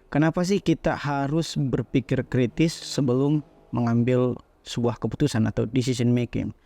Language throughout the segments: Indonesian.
Kenapa sih kita harus berpikir kritis sebelum mengambil sebuah keputusan atau decision making?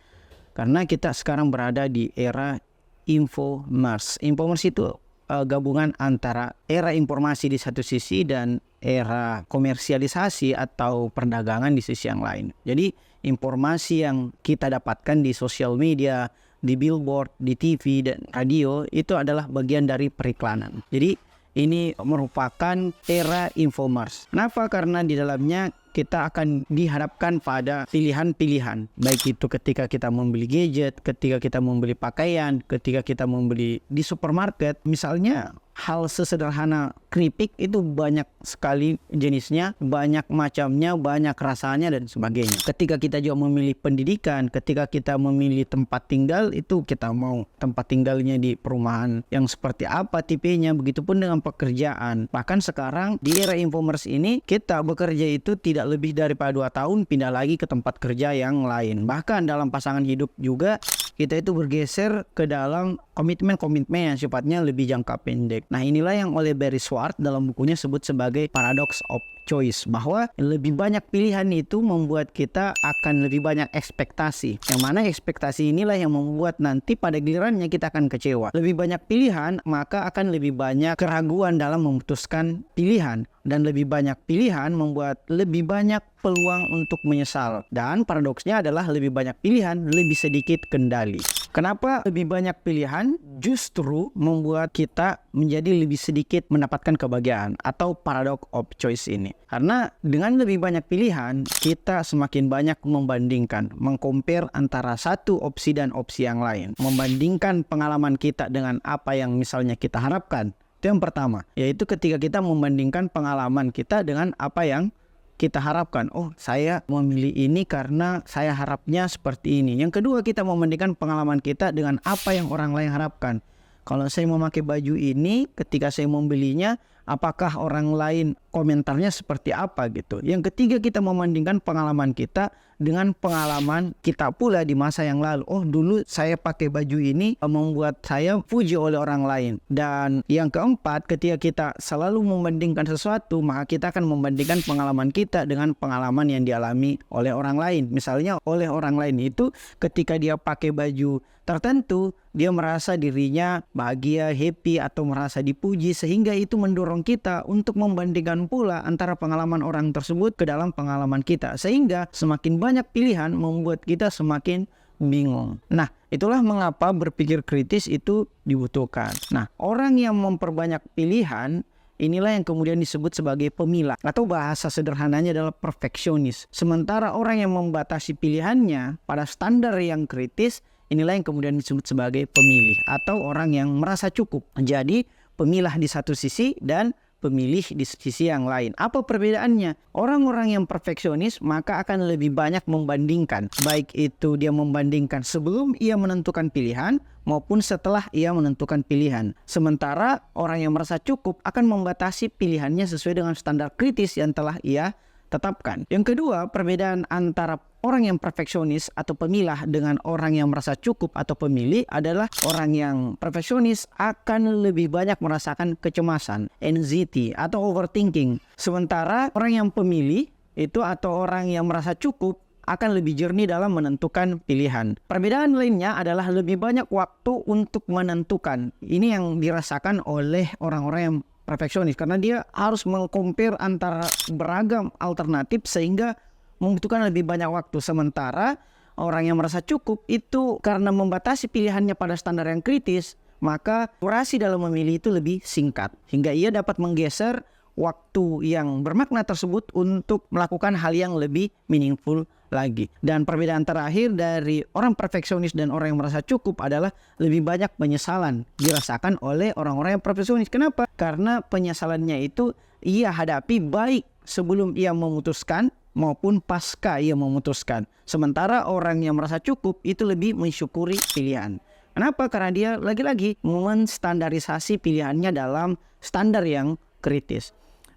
Karena kita sekarang berada di era infomers. Infomers itu gabungan antara era informasi di satu sisi dan era komersialisasi atau perdagangan di sisi yang lain. Jadi informasi yang kita dapatkan di sosial media, di billboard, di TV dan radio itu adalah bagian dari periklanan. Jadi ini merupakan era infomers. Kenapa? Karena di dalamnya kita akan dihadapkan pada pilihan-pilihan. Baik itu ketika kita membeli gadget, ketika kita membeli pakaian, ketika kita membeli di supermarket. Misalnya hal sesederhana keripik itu banyak sekali jenisnya, banyak macamnya, banyak rasanya dan sebagainya. Ketika kita juga memilih pendidikan, ketika kita memilih tempat tinggal, itu kita mau tempat tinggalnya di perumahan yang seperti apa tipenya, begitupun dengan pekerjaan. Bahkan sekarang di era e-commerce ini kita bekerja itu tidak lebih daripada 2 tahun pindah lagi ke tempat kerja yang lain. Bahkan dalam pasangan hidup juga kita itu bergeser ke dalam komitmen-komitmen yang sifatnya lebih jangka pendek. Nah, inilah yang oleh Barry Schwartz dalam bukunya sebut sebagai paradox of choice, bahwa lebih banyak pilihan itu membuat kita akan lebih banyak ekspektasi. Yang mana ekspektasi inilah yang membuat nanti pada gilirannya kita akan kecewa. Lebih banyak pilihan, maka akan lebih banyak keraguan dalam memutuskan pilihan. Dan lebih banyak pilihan membuat lebih banyak peluang untuk menyesal. Dan paradoksnya adalah lebih banyak pilihan, lebih sedikit kendali. Kenapa lebih banyak pilihan justru membuat kita menjadi lebih sedikit mendapatkan kebahagiaan atau paradox of choice ini? Karena dengan lebih banyak pilihan, kita semakin banyak membandingkan, mengcompare antara satu opsi dan opsi yang lain. Membandingkan pengalaman kita dengan apa yang misalnya kita harapkan. Itu yang pertama, yaitu ketika kita membandingkan pengalaman kita dengan apa yang kita harapkan. Oh, saya memilih ini karena saya harapnya seperti ini. Yang kedua, kita membandingkan pengalaman kita dengan apa yang orang lain harapkan. Kalau saya memakai baju ini, ketika saya membelinya, apakah orang lain komentarnya seperti apa gitu. Yang ketiga, kita membandingkan pengalaman kita dengan pengalaman kita pula di masa yang lalu. Oh, dulu saya pakai baju ini membuat saya puji oleh orang lain. Dan yang keempat, ketika kita selalu membandingkan sesuatu, maka kita akan membandingkan pengalaman kita dengan pengalaman yang dialami oleh orang lain. Misalnya oleh orang lain itu ketika dia pakai baju tertentu, dia merasa dirinya bahagia, happy, atau merasa dipuji, sehingga itu mendorong kita untuk membandingkan pula antara pengalaman orang tersebut ke dalam pengalaman kita, sehingga semakin banyak pilihan membuat kita semakin bingung. Nah, itulah mengapa berpikir kritis itu dibutuhkan. Nah, orang yang memperbanyak pilihan, inilah yang kemudian disebut sebagai pemilah, atau bahasa sederhananya adalah perfeksionis. Sementara orang yang membatasi pilihannya pada standar yang kritis, inilah yang kemudian disebut sebagai pemilih atau orang yang merasa cukup. Jadi pemilah di satu sisi dan pemilih di sisi yang lain. Apa perbedaannya? Orang-orang yang perfeksionis maka akan lebih banyak membandingkan. Baik itu dia membandingkan sebelum ia menentukan pilihan maupun setelah ia menentukan pilihan. Sementara orang yang merasa cukup akan membatasi pilihannya sesuai dengan standar kritis yang telah ia tetapkan. Yang kedua, perbedaan antara orang yang perfeksionis atau pemilah dengan orang yang merasa cukup atau pemilih adalah orang yang perfeksionis akan lebih banyak merasakan kecemasan, anxiety, atau overthinking. Sementara orang yang pemilih itu atau orang yang merasa cukup akan lebih jernih dalam menentukan pilihan. Perbedaan lainnya adalah lebih banyak waktu untuk menentukan. Ini yang dirasakan oleh orang-orang yang perfeksionis karena dia harus mengcompare antara beragam alternatif sehingga membutuhkan lebih banyak waktu. Sementara orang yang merasa cukup itu karena membatasi pilihannya pada standar yang kritis, maka durasi dalam memilih itu lebih singkat hingga ia dapat menggeser waktu yang bermakna tersebut untuk melakukan hal yang lebih meaningful lagi. Dan perbedaan terakhir dari orang perfeksionis dan orang yang merasa cukup adalah lebih banyak penyesalan dirasakan oleh orang-orang yang perfeksionis. Kenapa? Karena penyesalannya itu ia hadapi baik sebelum ia memutuskan maupun pasca ia memutuskan. Sementara orang yang merasa cukup itu lebih mensyukuri pilihan. Kenapa? Karena dia lagi-lagi menstandarisasi pilihannya dalam standar yang kritis.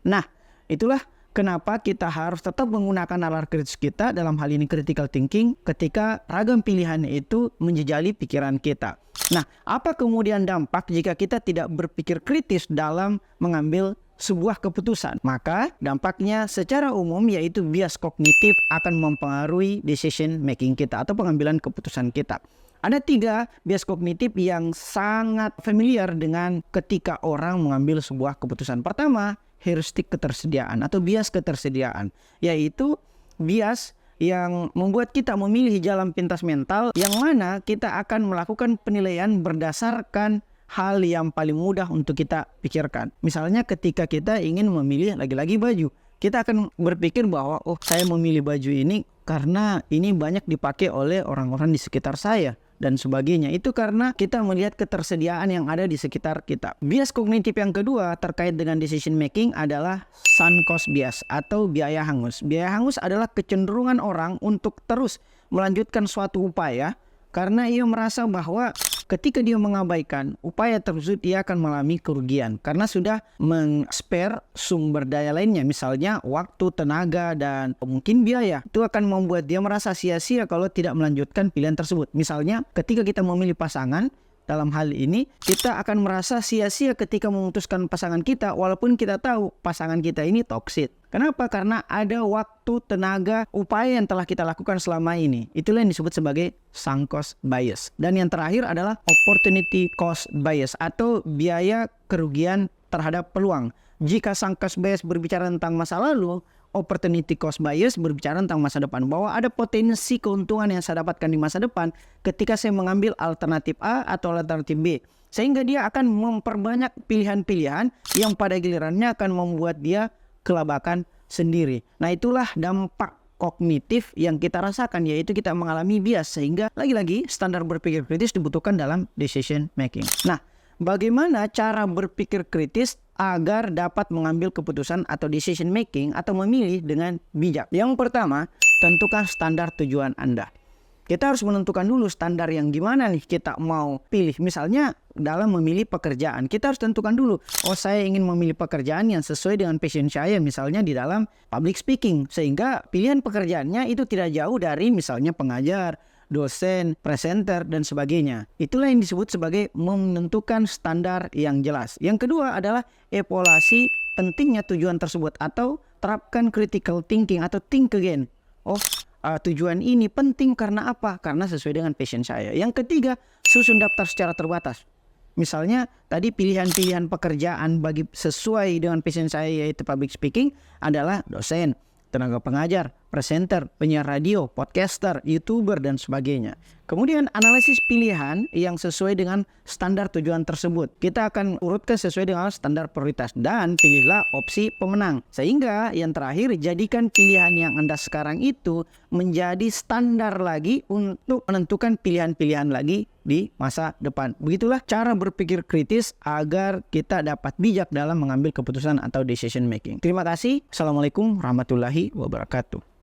Nah, itulah kenapa kita harus tetap menggunakan nalar kritis kita, dalam hal ini critical thinking, ketika ragam pilihan itu menjejali pikiran kita. Nah, apa kemudian dampak jika kita tidak berpikir kritis dalam mengambil sebuah keputusan. Maka dampaknya secara umum yaitu bias kognitif akan mempengaruhi decision making kita atau pengambilan keputusan kita. Ada 3 bias kognitif yang sangat familiar dengan ketika orang mengambil sebuah keputusan. Pertama, heuristik ketersediaan atau bias ketersediaan, yaitu bias yang membuat kita memilih jalan pintas mental yang mana kita akan melakukan penilaian berdasarkan hal yang paling mudah untuk kita pikirkan. Misalnya ketika kita ingin memilih lagi-lagi baju, kita akan berpikir bahwa saya memilih baju ini karena ini banyak dipakai oleh orang-orang di sekitar saya dan sebagainya. Itu karena kita melihat ketersediaan yang ada di sekitar kita. Bias kognitif yang kedua terkait dengan decision making adalah sunk cost bias atau biaya hangus. Biaya hangus adalah kecenderungan orang untuk terus melanjutkan suatu upaya karena ia merasa bahwa ketika dia mengabaikan upaya tersebut, dia akan mengalami kerugian karena sudah men-spare sumber daya lainnya, misalnya waktu, tenaga, dan mungkin biaya. Itu akan membuat dia merasa sia-sia kalau tidak melanjutkan pilihan tersebut. Misalnya ketika kita memilih pasangan, dalam hal ini kita akan merasa sia-sia ketika memutuskan pasangan kita walaupun kita tahu pasangan kita ini toksik. Kenapa? Karena ada waktu, tenaga, upaya yang telah kita lakukan selama ini. Itulah yang disebut sebagai sunk cost bias. Dan yang terakhir adalah opportunity cost bias atau biaya kerugian terhadap peluang. Jika sunk cost bias berbicara tentang masa lalu, opportunity cost bias berbicara tentang masa depan, bahwa ada potensi keuntungan yang saya dapatkan di masa depan ketika saya mengambil alternatif A atau alternatif B, sehingga dia akan memperbanyak pilihan-pilihan yang pada gilirannya akan membuat dia kelabakan sendiri. Nah, itulah dampak kognitif yang kita rasakan, yaitu kita mengalami bias, sehingga lagi-lagi standar berpikir kritis dibutuhkan dalam decision making. Nah, bagaimana cara berpikir kritis agar dapat mengambil keputusan atau decision making atau memilih dengan bijak? Yang pertama, tentukan standar tujuan Anda. Kita harus menentukan dulu standar yang gimana nih kita mau pilih. Misalnya dalam memilih pekerjaan, kita harus tentukan dulu, saya ingin memilih pekerjaan yang sesuai dengan passion saya, misalnya di dalam public speaking, sehingga pilihan pekerjaannya itu tidak jauh dari misalnya pengajar, dosen, presenter, dan sebagainya. Itulah yang disebut sebagai menentukan standar yang jelas. Yang kedua adalah evaluasi pentingnya tujuan tersebut atau terapkan critical thinking atau think again. Tujuan ini penting karena apa? Karena sesuai dengan passion saya. Yang ketiga, susun daftar secara terbatas. Misalnya tadi pilihan-pilihan pekerjaan bagi sesuai dengan passion saya yaitu public speaking adalah dosen, tenaga pengajar, presenter, penyiar radio, podcaster, YouTuber, dan sebagainya. Kemudian analisis pilihan yang sesuai dengan standar tujuan tersebut. Kita akan urutkan sesuai dengan standar prioritas dan pilihlah opsi pemenang. Sehingga yang terakhir, jadikan pilihan yang Anda sekarang itu menjadi standar lagi untuk menentukan pilihan-pilihan lagi di masa depan. Begitulah cara berpikir kritis agar kita dapat bijak dalam mengambil keputusan atau decision making. Terima kasih. Assalamualaikum warahmatullahi wabarakatuh.